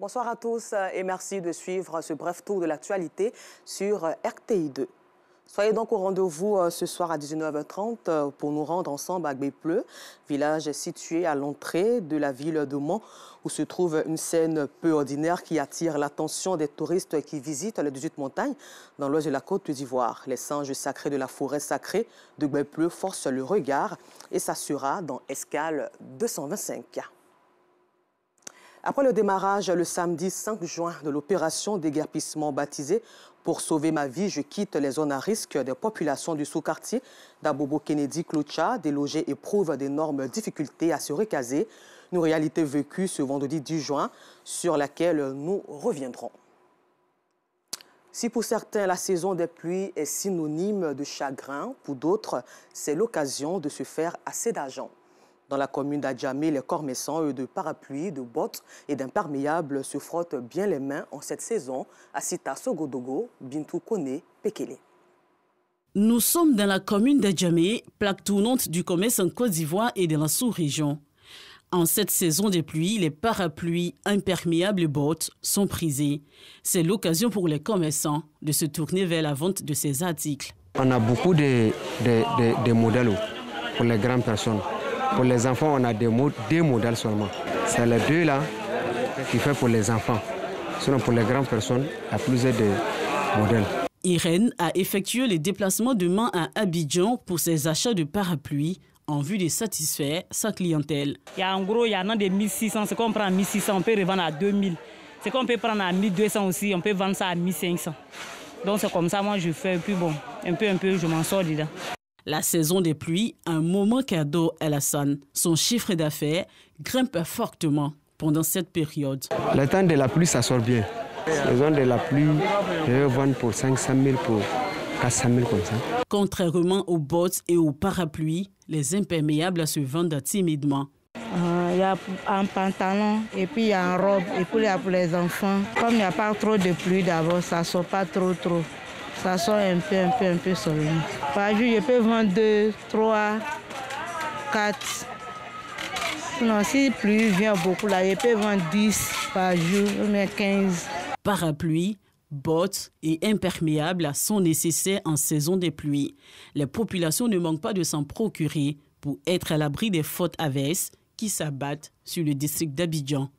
Bonsoir à tous et merci de suivre ce bref tour de l'actualité sur RTI2. Soyez donc au rendez-vous ce soir à 19h30 pour nous rendre ensemble à Gbépleu, village situé à l'entrée de la ville de Mans, où se trouve une scène peu ordinaire qui attire l'attention des touristes qui visitent les 18 montagnes dans l'ouest de la Côte d'Ivoire. Les singes sacrés de la forêt sacrée de Gbépleu forcent le regard et ça sera dans Escale 225. Après le démarrage le samedi 5 juin de l'opération déguerpissement baptisée « Pour sauver ma vie, je quitte les zones à risque des populations du sous-quartier d'Abobo Kennedy Clocha, des logés éprouvent d'énormes difficultés à se recaser. Une réalité vécue ce vendredi 10 juin sur laquelle nous reviendrons. Si pour certains, la saison des pluies est synonyme de chagrin, pour d'autres, c'est l'occasion de se faire assez d'argent. Dans la commune d'Adjamé, les commerçants de parapluies, de bottes et d'imperméables se frottent bien les mains en cette saison. Asita Sogodogo, Bintou Kone, Pekele. Nous sommes dans la commune d'Adjamé, plaque tournante du commerce en Côte d'Ivoire et dans la sous-région. En cette saison des pluies, les parapluies, imperméables et bottes sont prisés. C'est l'occasion pour les commerçants de se tourner vers la vente de ces articles. On a beaucoup de modèles pour les grandes personnes. Pour les enfants, on a deux modèles seulement. C'est les deux là qui fait pour les enfants. Sinon, pour les grandes personnes, il y a plusieurs de modèles. Irène a effectué les déplacements de Mans à Abidjan pour ses achats de parapluies en vue de satisfaire sa clientèle. En gros, il y en a des 1600. Ce qu'on prend à 1600, on peut revendre à 2000. Ce qu'on peut prendre à 1200 aussi, on peut vendre ça à 1500. Donc c'est comme ça, moi je fais. Et puis bon, un peu, je m'en sors dedans. La saison des pluies, un moment cadeau à Alassane. Son chiffre d'affaires grimpe fortement pendant cette période. Le temps de la pluie, ça sort bien. La saison de la pluie, je vais vendre pour 500 000, pour 400 000 comme ça. Contrairement aux bottes et aux parapluies, les imperméables se vendent timidement. Il y a un pantalon et puis il y a une robe et puis il y a pour les enfants. Comme il n'y a pas trop de pluie d'abord, ça ne sort pas trop. Ça sort un peu seulement. Par jour, je peux vendre 2, 3, 4. Sinon, si la pluie vient beaucoup, là, je peux vendre 10 par jour, ou bien 15. Parapluies, bottes et imperméables sont nécessaires en saison des pluies. Les populations ne manquent pas de s'en procurer pour être à l'abri des fortes averses qui s'abattent sur le district d'Abidjan.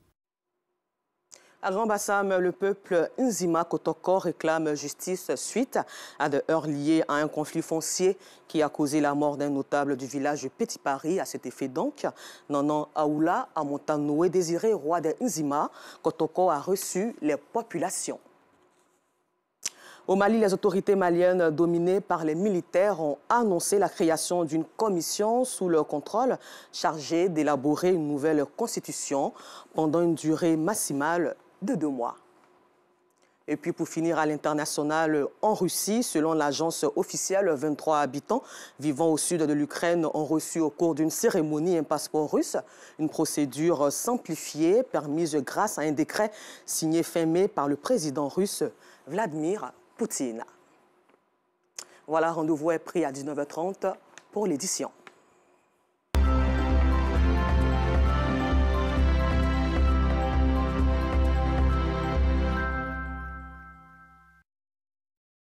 À Grand Bassam, le peuple Nzima Kotoko réclame justice suite à des heurts liés à un conflit foncier qui a causé la mort d'un notable du village de Petit Paris. À cet effet donc, Nanan Aoula Amontanoé, désiré roi des Nzima Kotoko, a reçu les populations. Au Mali, les autorités maliennes dominées par les militaires ont annoncé la création d'une commission sous leur contrôle chargée d'élaborer une nouvelle constitution pendant une durée maximale de 2 mois. Et puis pour finir à l'international, en Russie, selon l'agence officielle, 23 habitants vivant au sud de l'Ukraine ont reçu au cours d'une cérémonie un passeport russe, une procédure simplifiée permise grâce à un décret signé fin mai par le président russe Vladimir Poutine. Voilà, rendez-vous est pris à 19h30 pour l'édition.